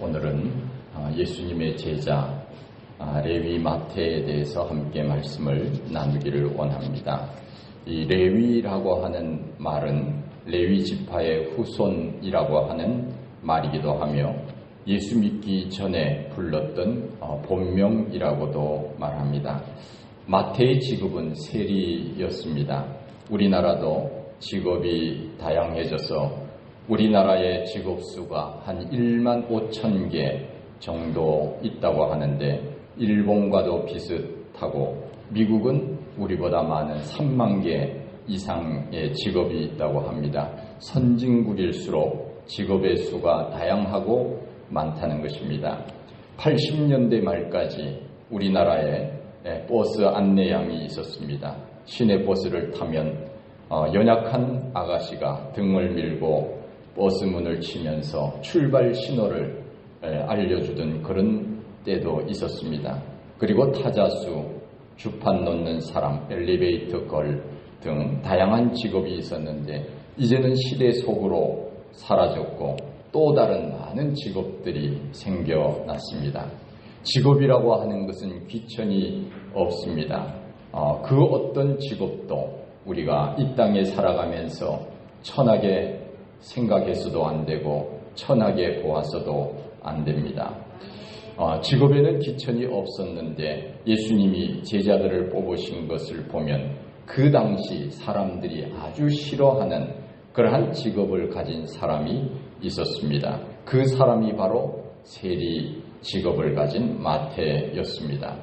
오늘은 예수님의 제자 레위 마태에 대해서 함께 말씀을 나누기를 원합니다. 이 레위라고 하는 말은 레위 지파의 후손이라고 하는 말이기도 하며 예수 믿기 전에 불렀던 본명이라고도 말합니다. 마태의 직업은 세리였습니다. 우리나라도 직업이 다양해져서 우리나라의 직업수가 한 1만 5천 개 정도 있다고 하는데 일본과도 비슷하고 미국은 우리보다 많은 3만 개 이상의 직업이 있다고 합니다. 선진국일수록 직업의 수가 다양하고 많다는 것입니다. 80년대 말까지 우리나라에 버스 안내양이 있었습니다. 시내 버스를 타면 연약한 아가씨가 등을 밀고 버스 문을 치면서 출발 신호를 알려주던 그런 때도 있었습니다. 그리고 타자수, 주판 놓는 사람, 엘리베이터 걸 등 다양한 직업이 있었는데 이제는 시대 속으로 사라졌고 또 다른 많은 직업들이 생겨났습니다. 직업이라고 하는 것은 귀천이 없습니다. 그 어떤 직업도 우리가 이 땅에 살아가면서 천하게 생각해서도 안 되고 천하게 보아서도 안 됩니다. 직업에는 귀천이 없었는데 예수님이 제자들을 뽑으신 것을 보면 그 당시 사람들이 아주 싫어하는 그러한 직업을 가진 사람이 있었습니다. 그 사람이 바로 세리 직업을 가진 마태였습니다.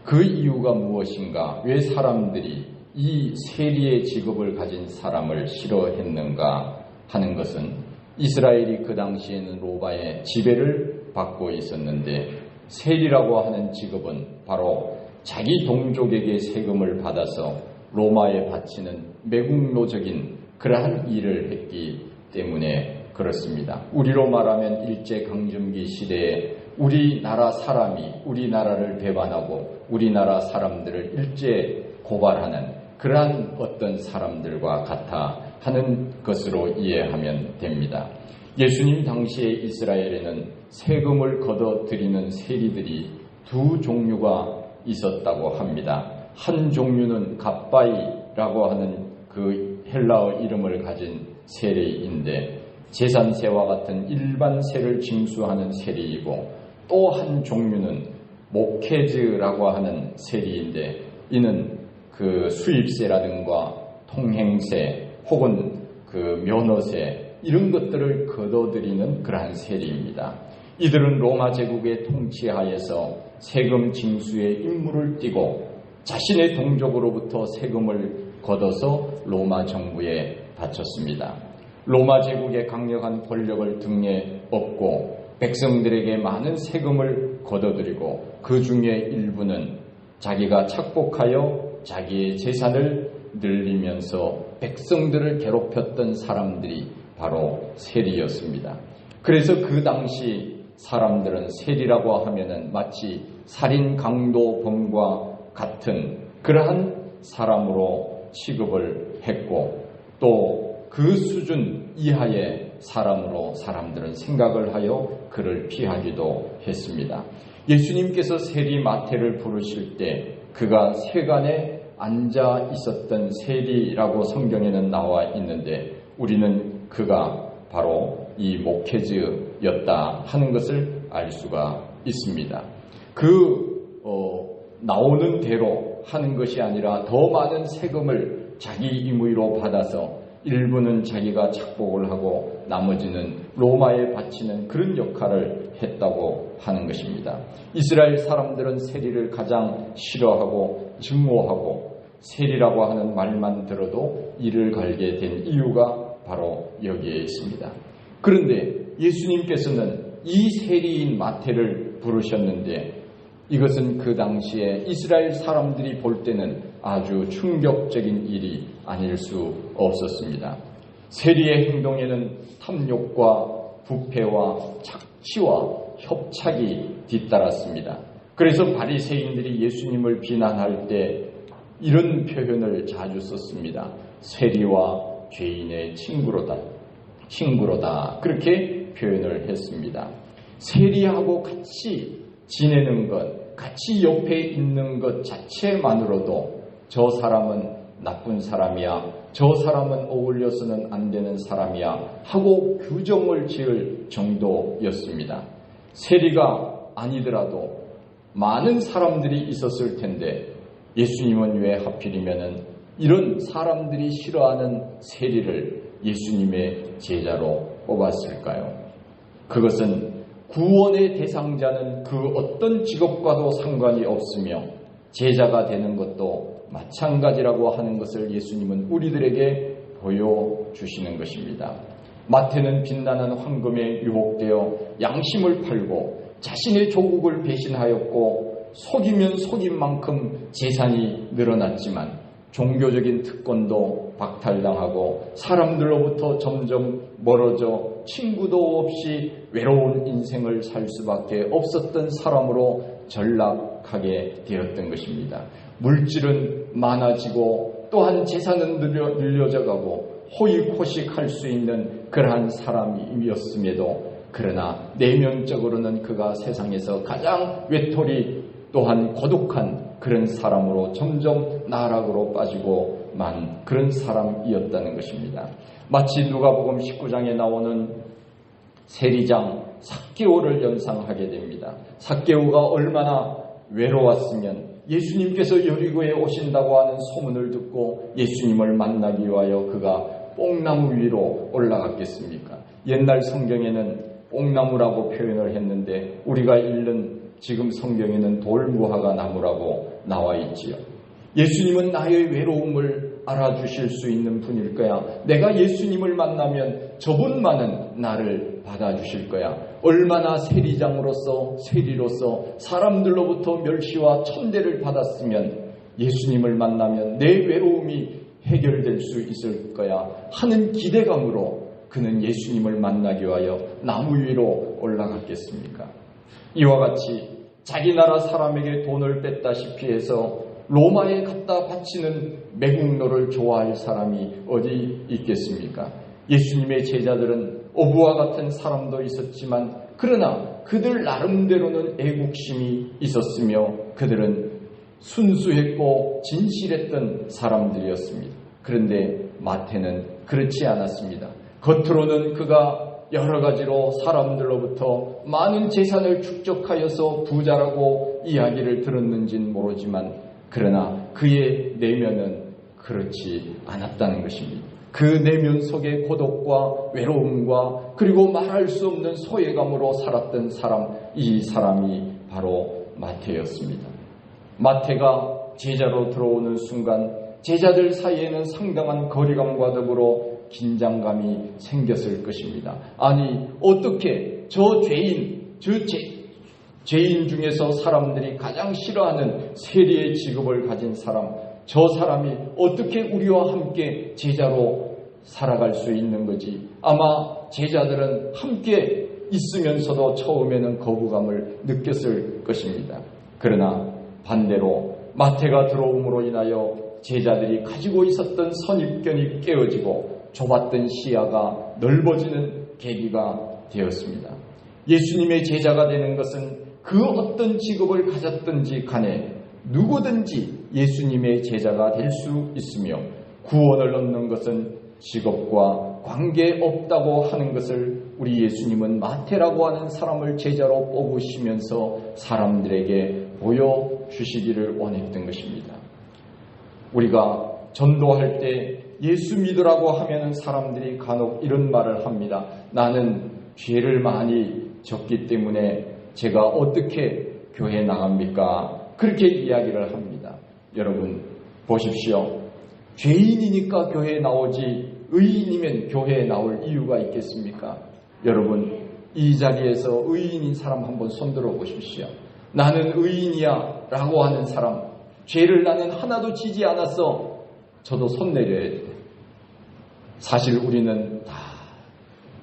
그 이유가 무엇인가? 왜 사람들이 이 세리의 직업을 가진 사람을 싫어했는가 하는 것은 이스라엘이 그 당시에는 로마의 지배를 받고 있었는데 세리라고 하는 직업은 바로 자기 동족에게 세금을 받아서 로마에 바치는 매국노적인 그러한 일을 했기 때문에 그렇습니다. 우리로 말하면 일제강점기 시대에 우리나라 사람이 우리나라를 배반하고 우리나라 사람들을 일제 고발하는 그러한 어떤 사람들과 같아 하는 것으로 이해하면 됩니다. 예수님 당시에 이스라엘에는 세금을 걷어들이는 세리들이 두 종류가 있었다고 합니다. 한 종류는 갑바이라고 하는 그 헬라어 이름을 가진 세리인데 제산세와 같은 일반 세를 징수하는 세리이고 또 한 종류는 모케즈라고 하는 세리인데 이는 그 수입세라든가 통행세 혹은 그 면허세 이런 것들을 걷어들이는 그러한 세리입니다. 이들은 로마 제국의 통치하에서 세금 징수의 임무를 띠고 자신의 동족으로부터 세금을 걷어서 로마 정부에 바쳤습니다. 로마 제국의 강력한 권력을 등에 업고 백성들에게 많은 세금을 걷어들이고 그 중에 일부는 자기가 착복하여 자기의 재산을 늘리면서 백성들을 괴롭혔던 사람들이 바로 세리였습니다. 그래서 그 당시 사람들은 세리라고 하면은 마치 살인 강도범과 같은 그러한 사람으로 취급을 했고 또 그 수준 이하의 사람으로 사람들은 생각을 하여 그를 피하기도 했습니다. 예수님께서 세리 마태를 부르실 때 그가 세간에 앉아 있었던 세리라고 성경에는 나와 있는데 우리는 그가 바로 이 모케즈였다 하는 것을 알 수가 있습니다. 나오는 대로 하는 것이 아니라 더 많은 세금을 자기 임의로 받아서 일부는 자기가 착복을 하고 나머지는 로마에 바치는 그런 역할을 했다고 하는 것입니다. 이스라엘 사람들은 세리를 가장 싫어하고 증오하고 세리라고 하는 말만 들어도 이를 갈게 된 이유가 바로 여기에 있습니다. 그런데 예수님께서는 이 세리인 마태를 부르셨는데 이것은 그 당시에 이스라엘 사람들이 볼 때는 아주 충격적인 일이 아닐 수 없었습니다. 세리의 행동에는 탐욕과 부패와 착취와 협착이 뒤따랐습니다. 그래서 바리새인들이 예수님을 비난할 때 이런 표현을 자주 썼습니다. 세리와 죄인의 친구로다. 그렇게 표현을 했습니다. 세리하고 같이 지내는 것, 같이 옆에 있는 것 자체만으로도 저 사람은 나쁜 사람이야, 저 사람은 어울려서는 안 되는 사람이야 하고 규정을 지을 정도였습니다. 세리가 아니더라도 많은 사람들이 있었을 텐데 예수님은 왜 하필이면은 이런 사람들이 싫어하는 세리를 예수님의 제자로 뽑았을까요? 그것은 구원의 대상자는 그 어떤 직업과도 상관이 없으며 제자가 되는 것도 마찬가지라고 하는 것을 예수님은 우리들에게 보여주시는 것입니다. 마태는 빛나는 황금에 유혹되어 양심을 팔고 자신의 조국을 배신하였고 속이면 속인 만큼 재산이 늘어났지만 종교적인 특권도 박탈당하고 사람들로부터 점점 멀어져 친구도 없이 외로운 인생을 살 수밖에 없었던 사람으로 전락하게 되었던 것입니다. 물질은 많아지고 또한 재산은 늘려져가고 호의호식할 수 있는 그러한 사람이었음에도 그러나 내면적으로는 그가 세상에서 가장 외톨이 또한 고독한 그런 사람으로 점점 나락으로 빠지고만 그런 사람이었다는 것입니다. 마치 누가복음 19장에 나오는 세리장 삭개오를 연상하게 됩니다. 삭개오가 얼마나 외로웠으면 예수님께서 여리고에 오신다고 하는 소문을 듣고 예수님을 만나기 위하여 그가 뽕나무 위로 올라갔겠습니까? 옛날 성경에는 뽕나무라고 표현을 했는데 우리가 읽는 지금 성경에는 돌무화과 나무라고 나와 있지요. 예수님은 나의 외로움을 알아주실 수 있는 분일 거야. 내가 예수님을 만나면 저분만은 나를 받아주실 거야. 얼마나 세리장으로서 세리로서 사람들로부터 멸시와 천대를 받았으면 예수님을 만나면 내 외로움이 해결될 수 있을 거야 하는 기대감으로 그는 예수님을 만나기 위하여 나무 위로 올라갔겠습니까? 이와 같이 자기 나라 사람에게 돈을 뺐다시피 해서 로마에 갖다 바치는 매국노를 좋아할 사람이 어디 있겠습니까? 예수님의 제자들은 어부와 같은 사람도 있었지만 그러나 그들 나름대로는 애국심이 있었으며 그들은 순수했고 진실했던 사람들이었습니다. 그런데 마태는 그렇지 않았습니다. 겉으로는 그가 여러 가지로 사람들로부터 많은 재산을 축적하여서 부자라고 이야기를 들었는지는 모르지만 그러나 그의 내면은 그렇지 않았다는 것입니다. 그 내면 속에 고독과 외로움과 그리고 말할 수 없는 소외감으로 살았던 사람, 이 사람이 바로 마태였습니다. 마태가 제자로 들어오는 순간 제자들 사이에는 상당한 거리감과 더불어 긴장감이 생겼을 것입니다. 아니 어떻게 저 죄인, 죄인 중에서 사람들이 가장 싫어하는 세리의 직업을 가진 사람, 저 사람이 어떻게 우리와 함께 제자로 살아갈 수 있는 거지? 아마 제자들은 함께 있으면서도 처음에는 거부감을 느꼈을 것입니다. 그러나 반대로 마태가 들어옴으로 인하여 제자들이 가지고 있었던 선입견이 깨어지고 좁았던 시야가 넓어지는 계기가 되었습니다. 예수님의 제자가 되는 것은 그 어떤 직업을 가졌든지 간에 누구든지 예수님의 제자가 될 수 있으며 구원을 얻는 것은 직업과 관계없다고 하는 것을 우리 예수님은 마태라고 하는 사람을 제자로 뽑으시면서 사람들에게 보여주시기를 원했던 것입니다. 우리가 전도할 때 예수 믿으라고 하면 사람들이 간혹 이런 말을 합니다. 나는 죄를 많이 졌기 때문에 제가 어떻게 교회 나갑니까? 그렇게 이야기를 합니다. 여러분 보십시오. 죄인이니까 교회에 나오지 의인이면 교회에 나올 이유가 있겠습니까? 여러분 이 자리에서 의인인 사람 한번 손들어 보십시오. 나는 의인이야 라고 하는 사람, 죄를 나는 하나도 지지 않았어. 저도 손 내려야 돼요. 사실 우리는 다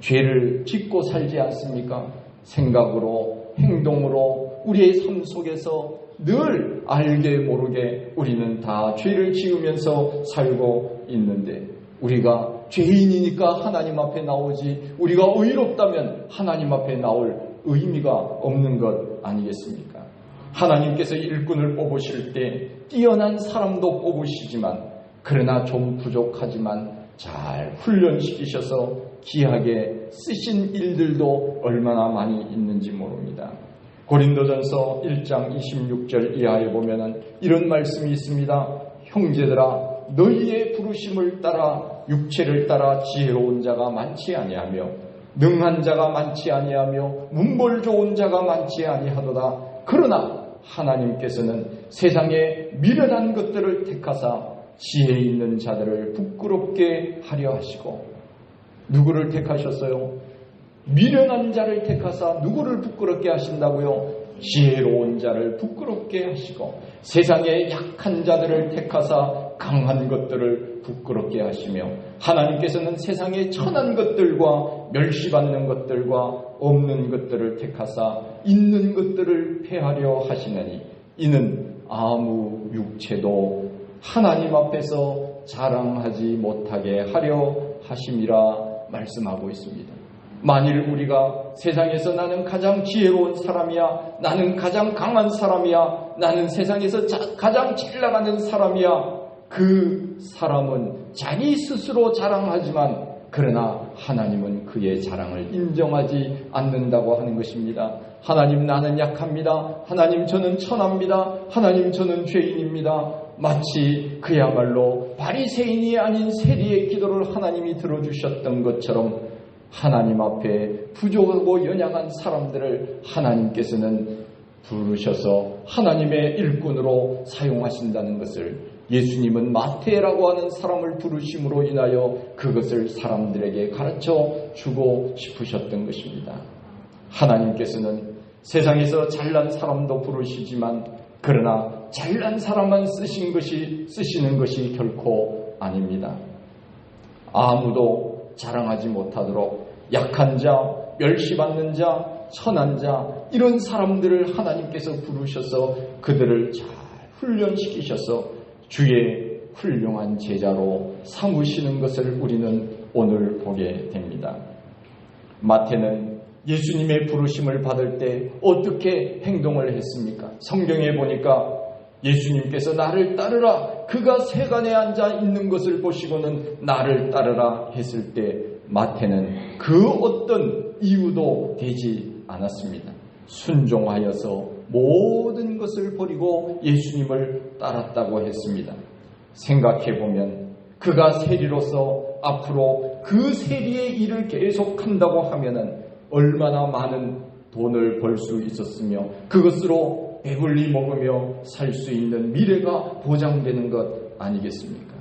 죄를 짓고 살지 않습니까? 생각으로, 행동으로, 우리의 삶 속에서 늘 알게 모르게 우리는 다 죄를 지으면서 살고 있는데 우리가 죄인이니까 하나님 앞에 나오지 우리가 의롭다면 하나님 앞에 나올 의미가 없는 것 아니겠습니까? 하나님께서 일꾼을 뽑으실 때 뛰어난 사람도 뽑으시지만 그러나 좀 부족하지만 잘 훈련시키셔서 귀하게 쓰신 일들도 얼마나 많이 있는지 모릅니다. 고린도전서 1장 26절 이하에 보면은 이런 말씀이 있습니다. 형제들아 너희의 부르심을 따라 육체를 따라 지혜로운 자가 많지 아니하며 능한 자가 많지 아니하며 문벌 좋은 자가 많지 아니하도다. 그러나 하나님께서는 세상에 미련한 것들을 택하사 지혜 있는 자들을 부끄럽게 하려 하시고, 누구를 택하셨어요? 미련한 자를 택하사 누구를 부끄럽게 하신다고요? 지혜로운 자를 부끄럽게 하시고, 세상에 약한 자들을 택하사 강한 것들을 부끄럽게 하시며, 하나님께서는 세상에 천한 것들과 멸시받는 것들과 없는 것들을 택하사 있는 것들을 폐하려 하시느니 이는 아무 육체도 하나님 앞에서 자랑하지 못하게 하려 하심이라 말씀하고 있습니다. 만일 우리가 세상에서 나는 가장 지혜로운 사람이야, 나는 가장 강한 사람이야, 나는 세상에서 가장 잘 나가는 사람이야, 그 사람은 자기 스스로 자랑하지만 그러나 하나님은 그의 자랑을 인정하지 않는다고 하는 것입니다. 하나님 나는 약합니다. 하나님 저는 천합니다. 하나님 저는 죄인입니다. 마치 그야말로 바리새인이 아닌 세리의 기도를 하나님이 들어주셨던 것처럼 하나님 앞에 부족하고 연약한 사람들을 하나님께서는 부르셔서 하나님의 일꾼으로 사용하신다는 것을 예수님은 마태라고 하는 사람을 부르심으로 인하여 그것을 사람들에게 가르쳐 주고 싶으셨던 것입니다. 하나님께서는 세상에서 잘난 사람도 부르시지만 그러나 잘난 사람만 쓰시는 것이 결코 아닙니다. 아무도 자랑하지 못하도록 약한 자, 멸시받는 자, 천한 자 이런 사람들을 하나님께서 부르셔서 그들을 잘 훈련시키셔서 주의 훌륭한 제자로 삼으시는 것을 우리는 오늘 보게 됩니다. 마태는 예수님의 부르심을 받을 때 어떻게 행동을 했습니까? 성경에 보니까 예수님께서 나를 따르라, 그가 세간에 앉아 있는 것을 보시고는 나를 따르라 했을 때 마태는 그 어떤 이유도 되지 않았습니다. 순종하여서 모든 것을 버리고 예수님을 따랐다고 했습니다. 생각해보면 그가 세리로서 앞으로 그 세리의 일을 계속한다고 하면은 얼마나 많은 돈을 벌 수 있었으며 그것으로 배불리 먹으며 살 수 있는 미래가 보장되는 것 아니겠습니까?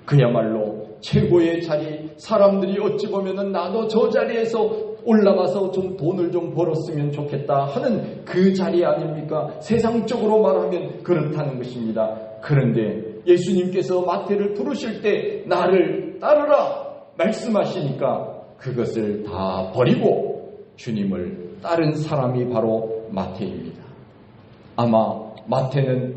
그야말로 최고의 자리, 사람들이 어찌 보면은 나도 저 자리에서 올라가서 좀 돈을 좀 벌었으면 좋겠다 하는 그 자리 아닙니까? 세상적으로 말하면 그렇다는 것입니다. 그런데 예수님께서 마태를 부르실 때 나를 따르라 말씀하시니까 그것을 다 버리고 주님을 따른 사람이 바로 마태입니다. 아마 마태는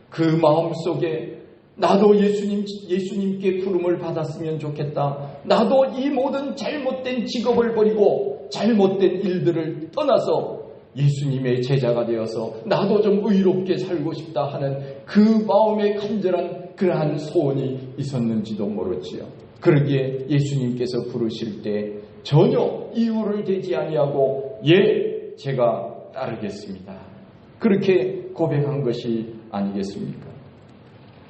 그 마음속에 나도 예수님께 부름을 받았으면 좋겠다. 나도 이 모든 잘못된 직업을 버리고 잘못된 일들을 떠나서 예수님의 제자가 되어서 나도 좀 의롭게 살고 싶다 하는 그 마음에 간절한 그러한 소원이 있었는지도 모르지요. 그러기에 예수님께서 부르실 때 전혀 이유를 대지 아니하고 예, 제가 따르겠습니다. 그렇게 고백한 것이 아니겠습니까?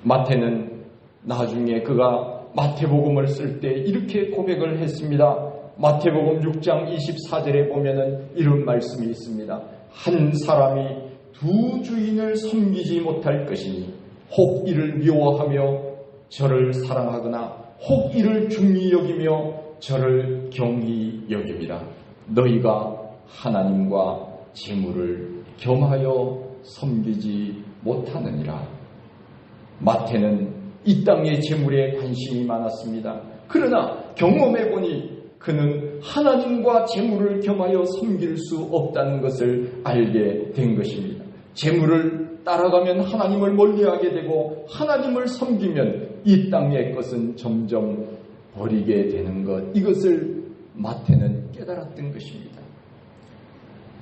마태는 나중에 그가 마태복음을 쓸 때 이렇게 고백을 했습니다. 마태복음 6장 24절에 보면은 이런 말씀이 있습니다. 한 사람이 두 주인을 섬기지 못할 것이니 혹 이를 미워하며 저를 사랑하거나 혹 이를 중히 여기며 저를 경히 여김이라. 너희가 하나님과 재물을 겸하여 섬기지 못하느니라. 마태는 이 땅의 재물에 관심이 많았습니다. 그러나 경험해보니 그는 하나님과 재물을 겸하여 섬길 수 없다는 것을 알게 된 것입니다. 재물을 따라가면 하나님을 멀리하게 되고 하나님을 섬기면 이 땅의 것은 점점 버리게 되는 것, 이것을 마태는 깨달았던 것입니다.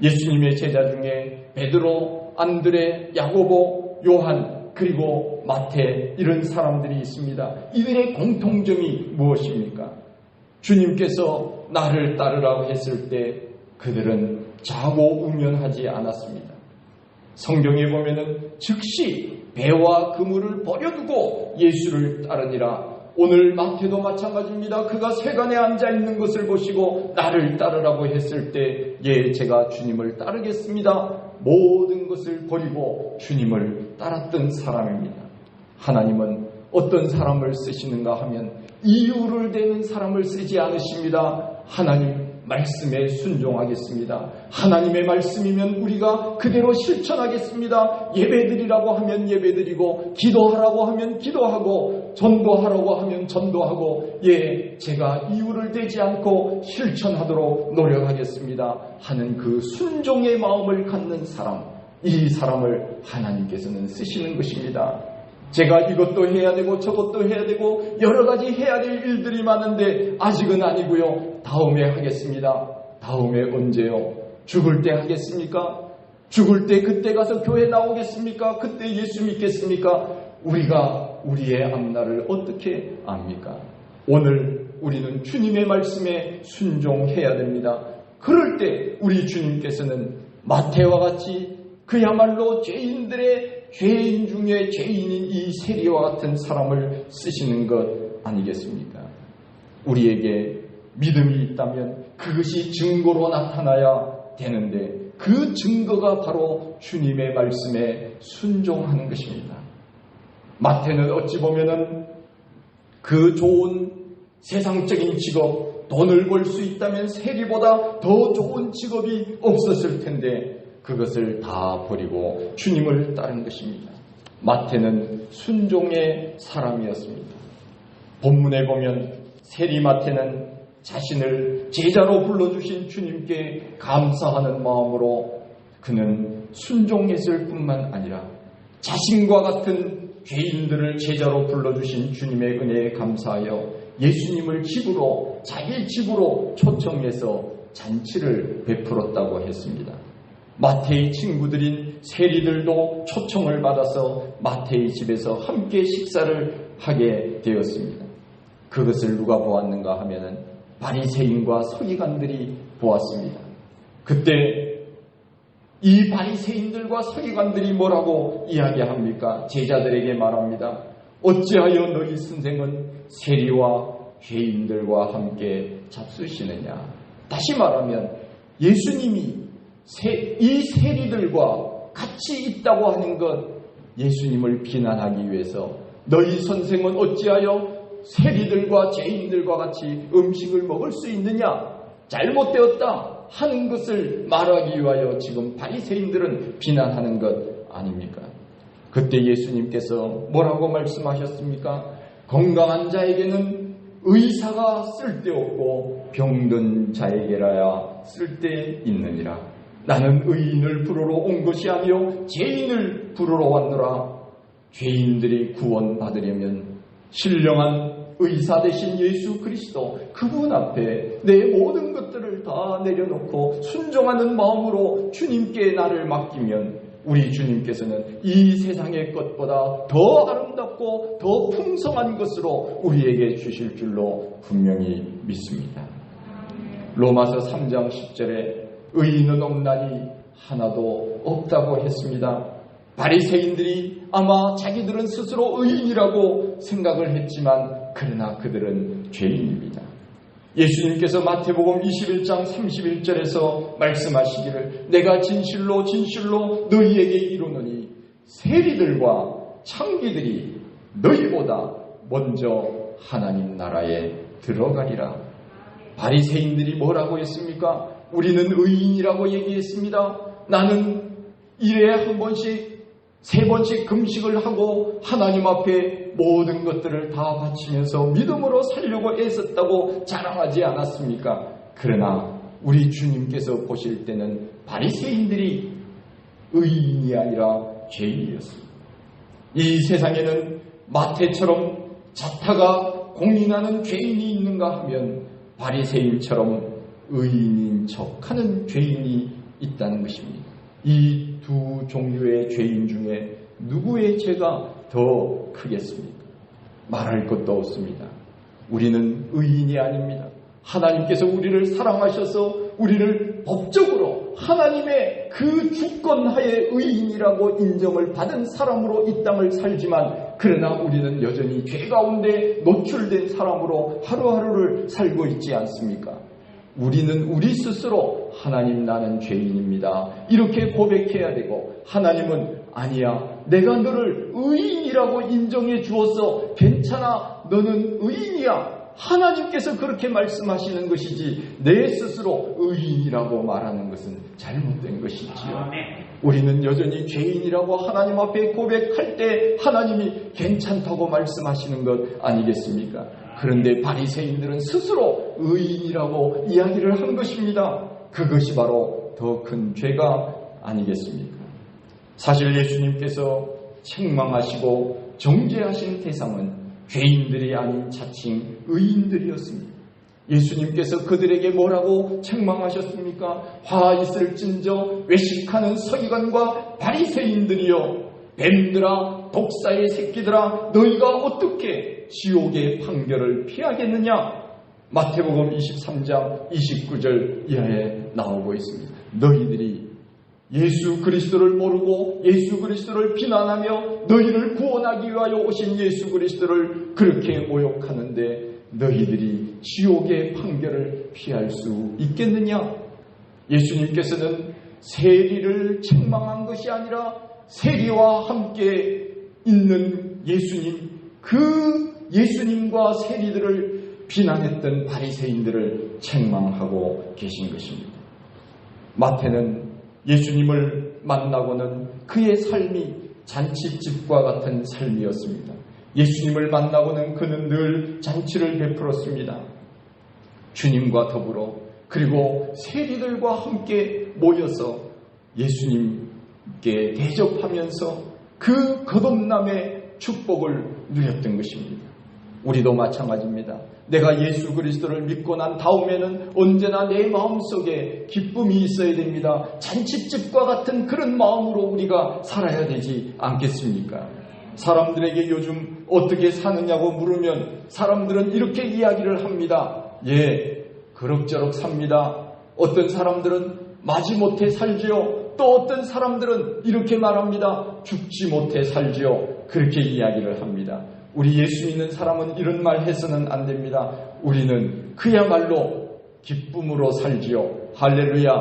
예수님의 제자 중에 베드로, 안드레, 야고보, 요한, 그리고 마태, 이런 사람들이 있습니다. 이들의 공통점이 무엇입니까? 주님께서 나를 따르라고 했을 때 그들은 좌고우면하지 않았습니다. 성경에 보면은 즉시 배와 그물을 버려두고 예수를 따르니라. 오늘 마태도 마찬가지입니다. 그가 세간에 앉아있는 것을 보시고 나를 따르라고 했을 때 예, 제가 주님을 따르겠습니다. 모든 것을 버리고 주님을 따랐던 사람입니다. 하나님은 어떤 사람을 쓰시는가 하면 이유를 대는 사람을 쓰지 않으십니다. 하나님 말씀에 순종하겠습니다. 하나님의 말씀이면 우리가 그대로 실천하겠습니다. 예배드리라고 하면 예배드리고, 기도하라고 하면 기도하고, 전도하라고 하면 전도하고, 예, 제가 이유를 대지 않고 실천하도록 노력하겠습니다 하는 그 순종의 마음을 갖는 사람, 이 사람을 하나님께서는 쓰시는 것입니다. 제가 이것도 해야 되고 저것도 해야 되고 여러 가지 해야 될 일들이 많은데 아직은 아니고요. 다음에 하겠습니다. 다음에 언제요? 죽을 때 하겠습니까? 죽을 때 그때 가서 교회 나오겠습니까? 그때 예수 믿겠습니까? 우리가 우리의 앞날을 어떻게 압니까? 오늘 우리는 주님의 말씀에 순종해야 됩니다. 그럴 때 우리 주님께서는 마태와 같이 그야말로 죄인 중에 죄인인 이 세리와 같은 사람을 쓰시는 것 아니겠습니까? 우리에게 믿음이 있다면 그것이 증거로 나타나야 되는데 그 증거가 바로 주님의 말씀에 순종하는 것입니다. 마태는 어찌 보면은 그 좋은 세상적인 직업, 돈을 벌 수 있다면 세리보다 더 좋은 직업이 없었을 텐데 그것을 다 버리고 주님을 따른 것입니다. 마태는 순종의 사람이었습니다. 본문에 보면 세리 마태는 자신을 제자로 불러주신 주님께 감사하는 마음으로 그는 순종했을 뿐만 아니라 자신과 같은 죄인들을 제자로 불러주신 주님의 은혜에 감사하여 예수님을 집으로, 자기 집으로 초청해서 잔치를 베풀었다고 했습니다. 마태의 친구들인 세리들도 초청을 받아서 마태의 집에서 함께 식사를 하게 되었습니다. 그것을 누가 보았는가 하면은 바리새인과 서기관들이 보았습니다. 그때 이 바리새인들과 서기관들이 뭐라고 이야기합니까? 제자들에게 말합니다. 어찌하여 너희 선생은 세리와 죄인들과 함께 잡수시느냐? 다시 말하면 예수님이 이 세리들과 같이 있다고 하는 것, 예수님을 비난하기 위해서 너희 선생은 어찌하여 세리들과 죄인들과 같이 음식을 먹을 수 있느냐? 잘못되었다 하는 것을 말하기 위하여 지금 바리새인들은 비난하는 것 아닙니까? 그때 예수님께서 뭐라고 말씀하셨습니까? 건강한 자에게는 의사가 쓸데없고 병든 자에게라야 쓸데있느니라. 나는 의인을 부르러 온 것이 아니요 죄인을 부르러 왔노라. 죄인들이 구원받으려면 신령한 의사 되신 예수 그리스도, 그분 앞에 내 모든 것들을 다 내려놓고 순종하는 마음으로 주님께 나를 맡기면 우리 주님께서는 이 세상의 것보다 더 아름답고 더 풍성한 것으로 우리에게 주실 줄로 분명히 믿습니다. 로마서 3장 10절에 의인은 없나니 하나도 없다고 했습니다. 바리새인들이 아마 자기들은 스스로 의인이라고 생각을 했지만 그러나 그들은 죄인입니다. 예수님께서 마태복음 21장 31절에서 말씀하시기를 내가 진실로 진실로 너희에게 이르노니 세리들과 창기들이 너희보다 먼저 하나님 나라에 들어가리라. 바리새인들이 뭐라고 했습니까? 우리는 의인이라고 얘기했습니다. 나는 일에 한 번씩, 세 번씩 금식을 하고 하나님 앞에 모든 것들을 다 바치면서 믿음으로 살려고 애썼다고 자랑하지 않았습니까? 그러나 우리 주님께서 보실 때는 바리새인들이 의인이 아니라 죄인이었습니다. 이 세상에는 마태처럼 자타가 공인하는 죄인이 있는가 하면 바리새인처럼 의인인 척하는 죄인이 있다는 것입니다. 이 두 종류의 죄인 중에 누구의 죄가 더 크겠습니까? 말할 것도 없습니다. 우리는 의인이 아닙니다. 하나님께서 우리를 사랑하셔서 우리를 법적으로 하나님의 그 주권하에 의인이라고 인정을 받은 사람으로 이 땅을 살지만, 그러나 우리는 여전히 죄 가운데 노출된 사람으로 하루하루를 살고 있지 않습니까? 우리는 우리 스스로 하나님 나는 죄인입니다 이렇게 고백해야 되고, 하나님은 아니야, 내가 너를 의인이라고 인정해 주어서 괜찮아, 너는 의인이야, 하나님께서 그렇게 말씀하시는 것이지 내 스스로 의인이라고 말하는 것은 잘못된 것이지요. 우리는 여전히 죄인이라고 하나님 앞에 고백할 때 하나님이 괜찮다고 말씀하시는 것 아니겠습니까? 그런데 바리새인들은 스스로 의인이라고 이야기를 한 것입니다. 그것이 바로 더 큰 죄가 아니겠습니까? 사실 예수님께서 책망하시고 정죄하신 대상은 죄인들이 아닌 자칭 의인들이었습니다. 예수님께서 그들에게 뭐라고 책망하셨습니까? 화 있을진저 외식하는 서기관과 바리새인들이여, 뱀들아, 독사의 새끼들아, 너희가 어떻게 지옥의 판결을 피하겠느냐? 마태복음 23장 29절 이하에 나오고 있습니다. 너희들이 예수 그리스도를 모르고 예수 그리스도를 비난하며 너희를 구원하기 위하여 오신 예수 그리스도를 그렇게 모욕하는데 너희들이 지옥의 판결을 피할 수 있겠느냐? 예수님께서는 세리를 책망한 것이 아니라 세리와 함께 있는 예수님, 그 예수님과 세리들을 비난했던 바리새인들을 책망하고 계신 것입니다. 마태는 예수님을 만나고는 그의 삶이 잔치집과 같은 삶이었습니다. 예수님을 만나고는 그는 늘 잔치를 베풀었습니다. 주님과 더불어, 그리고 세리들과 함께 모여서 예수님께 대접하면서 그 거듭남의 축복을 누렸던 것입니다. 우리도 마찬가지입니다. 내가 예수 그리스도를 믿고 난 다음에는 언제나 내 마음속에 기쁨이 있어야 됩니다. 잔치집과 같은 그런 마음으로 우리가 살아야 되지 않겠습니까? 사람들에게 요즘 어떻게 사느냐고 물으면 사람들은 이렇게 이야기를 합니다. 예, 그럭저럭 삽니다. 어떤 사람들은 마지못해 살지요. 또 어떤 사람들은 이렇게 말합니다. 죽지 못해 살지요. 그렇게 이야기를 합니다. 우리 예수 믿는 사람은 이런 말 해서는 안 됩니다. 우리는 그야말로 기쁨으로 살지요. 할렐루야.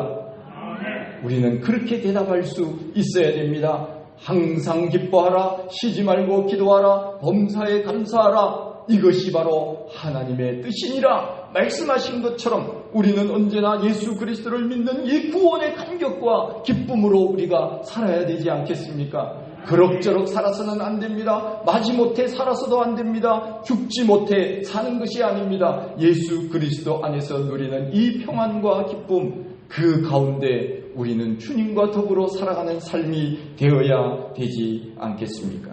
우리는 그렇게 대답할 수 있어야 됩니다. 항상 기뻐하라, 쉬지 말고 기도하라, 범사에 감사하라. 이것이 바로 하나님의 뜻이니라 말씀하신 것처럼 우리는 언제나 예수 그리스도를 믿는 이 구원의 감격과 기쁨으로 우리가 살아야 되지 않겠습니까? 그럭저럭 살아서는 안 됩니다. 마지못해 살아서도 안 됩니다. 죽지 못해 사는 것이 아닙니다. 예수 그리스도 안에서 누리는 이 평안과 기쁨, 그 가운데 우리는 주님과 더불어 살아가는 삶이 되어야 되지 않겠습니까?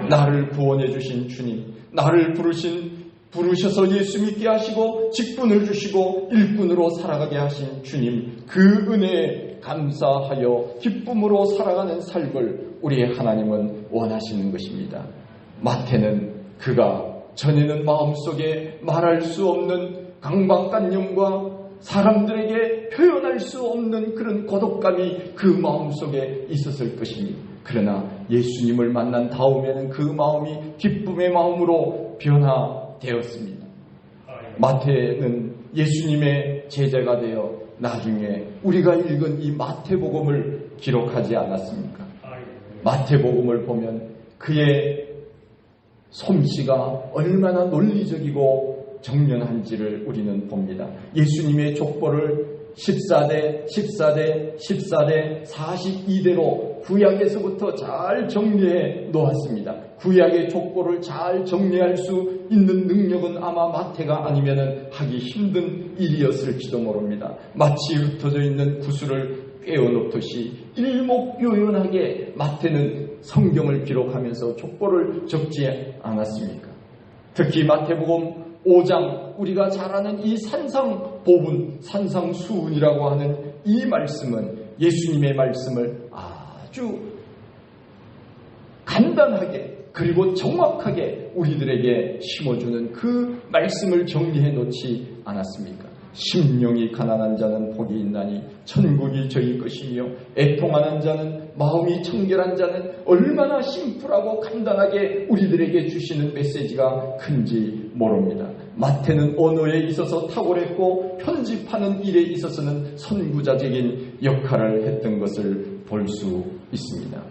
나를 구원해 주신 주님, 나를 부르셔서 예수 믿게 하시고 직분을 주시고 일꾼으로 살아가게 하신 주님, 그 은혜에 감사하여 기쁨으로 살아가는 삶을 우리의 하나님은 원하시는 것입니다. 마태는 그가 전에는 마음속에 말할 수 없는 강박관념과 사람들에게 표현할 수 없는 그런 고독감이 그 마음속에 있었을 것입니다. 그러나 예수님을 만난 다음에는 그 마음이 기쁨의 마음으로 변화되었습니다. 마태는 예수님의 제자가 되어 나중에 우리가 읽은 이 마태복음을 기록하지 않았습니까? 마태복음을 보면 그의 솜씨가 얼마나 논리적이고 정연한지를 우리는 봅니다. 예수님의 족보를 14대, 14대, 14대, 42대로 구약에서부터 잘 정리해 놓았습니다. 구약의 족보를 잘 정리할 수 있는 능력은 아마 마태가 아니면 하기 힘든 일이었을지도 모릅니다. 마치 흩어져 있는 구슬을 꿰어놓듯이 일목요연하게 마태는 성경을 기록하면서 족보를 적지 않았습니까? 특히 마태복음 5장, 우리가 잘 아는 이 산상보훈, 산상수훈이라고 하는 이 말씀은 예수님의 말씀을 아주 간단하게 그리고 정확하게 우리들에게 심어주는 그 말씀을 정리해 놓지 않았습니까? 심령이 가난한 자는 복이 있나니 천국이 저희 것이며 애통하는 자는 마음이 청결한 자는 얼마나 심플하고 간단하게 우리들에게 주시는 메시지가 큰지 모릅니다. 마태는 언어에 있어서 탁월했고 편집하는 일에 있어서는 선구자적인 역할을 했던 것을 볼 수 있습니다.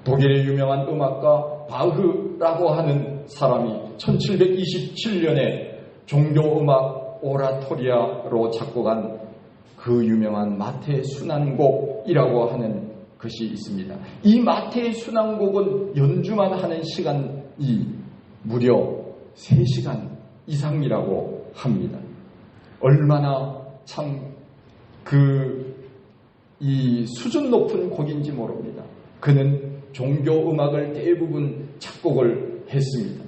독일의 유명한 음악가 바흐라고 하는 사람이 1727년에 종교음악 오라토리아로 작곡한 그 유명한 마태 순환곡이라고 하는 것이 있습니다. 이 마태 순환곡은 연주만 하는 시간이 무려 3시간 이상이라고 합니다. 얼마나 참 이 수준 높은 곡인지 모릅니다. 그는 종교음악을 대부분 작곡을 했습니다.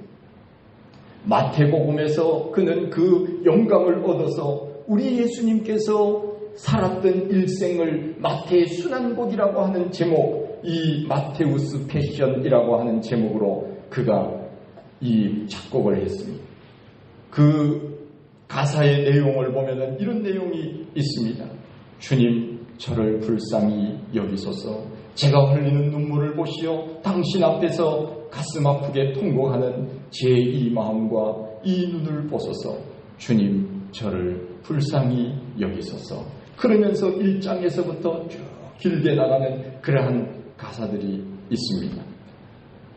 마태복음에서 그는 그 영감을 얻어서 우리 예수님께서 살았던 일생을 마태의 순환곡이라고 하는 제목, 이 마테우스 패션이라고 하는 제목으로 그가 이 작곡을 했습니다. 그 가사의 내용을 보면은 이런 내용이 있습니다. 주님, 저를 불쌍히 여기소서. 제가 흘리는 눈물을 보시어 당신 앞에서 가슴 아프게 통곡하는 제 이 마음과 이 눈을 보소서. 주님, 저를 불쌍히 여기소서. 그러면서 1장에서부터 쭉 길게 나가는 그러한 가사들이 있습니다.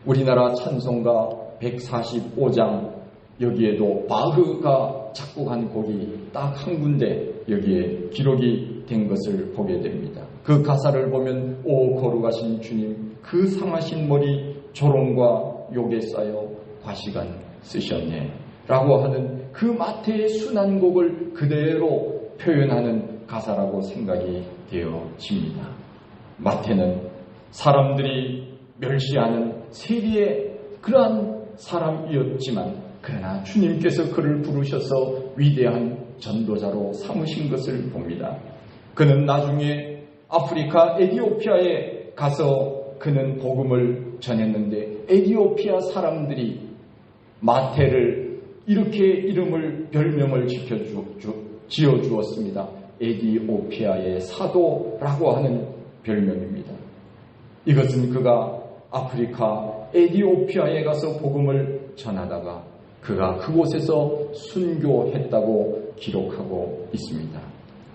우리나라 찬송가 145장, 여기에도 바흐가 작곡한 곡이 딱 한 군데 여기에 기록이 된 것을 보게 됩니다. 그 가사를 보면 오 거룩하신 주님, 그 상하신 머리 조롱과 욕에 쌓여 과시간 쓰셨네 라고 하는 그 마태의 순환곡을 그대로 표현하는 가사라고 생각이 되어집니다. 마태는 사람들이 멸시하는 세리의 그러한 사람이었지만 그러나 주님께서 그를 부르셔서 위대한 전도자로 삼으신 것을 봅니다. 그는 나중에 아프리카 에티오피아에 가서 그는 복음을 전했는데 에티오피아 사람들이 마태를 이렇게 별명을 지어주었습니다. 에티오피아의 사도라고 하는 별명입니다. 이것은 그가 아프리카 에티오피아에 가서 복음을 전하다가 그가 그곳에서 순교했다고 기록하고 있습니다.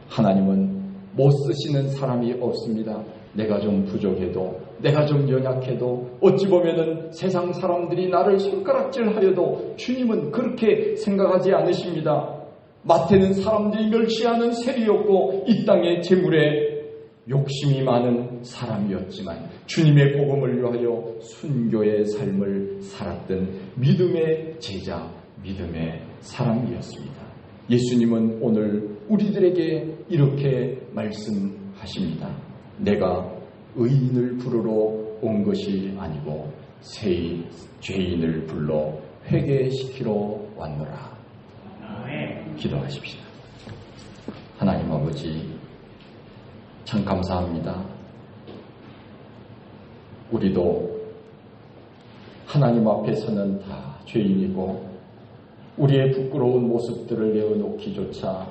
하나님은 못 쓰시는 사람이 없습니다. 내가 좀 부족해도, 내가 좀 연약해도, 어찌 보면은 세상 사람들이 나를 손가락질하려도 주님은 그렇게 생각하지 않으십니다. 마태는 사람들이 멸시하는 세리였고 이 땅의 재물에 욕심이 많은 사람이었지만 주님의 복음을 위하여 순교의 삶을 살았던 믿음의 제자, 믿음의 사람이었습니다. 예수님은 오늘 우리들에게 이렇게 말씀하십니다. 내가 의인을 부르러 온 것이 아니고 죄인을 불러 회개시키러 왔노라. 기도하십시다. 하나님 아버지, 참 감사합니다. 우리도 하나님 앞에서는 다 죄인이고 우리의 부끄러운 모습들을 내어놓기조차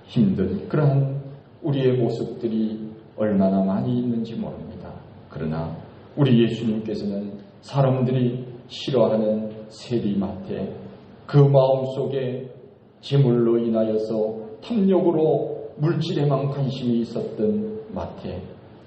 힘든 그러한 우리의 모습들이 얼마나 많이 있는지 모릅니다. 그러나 우리 예수님께서는 사람들이 싫어하는 세리 마태, 그 마음속에 재물로 인하여서 탐욕으로 물질에만 관심이 있었던 마태,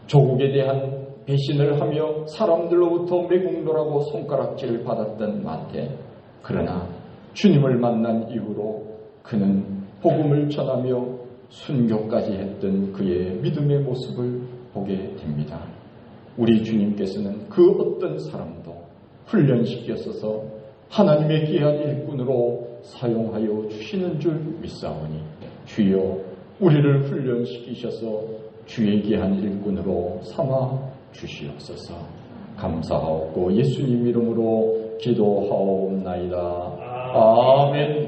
조국에 대한 배신을 하며 사람들로부터 매국노라고 손가락질을 받았던 마태, 그러나 주님을 만난 이후로 그는 복음을 전하며 순교까지 했던 그의 믿음의 모습을 보게 됩니다. 우리 주님께서는 그 어떤 사람도 훈련시켜서 하나님의 귀한 일꾼으로 사용하여 주시는 줄 믿사오니 주여 우리를 훈련시키셔서 주의 귀한 일꾼으로 삼아 주시옵소서. 감사하옵고 예수님 이름으로 기도하옵나이다. 아멘.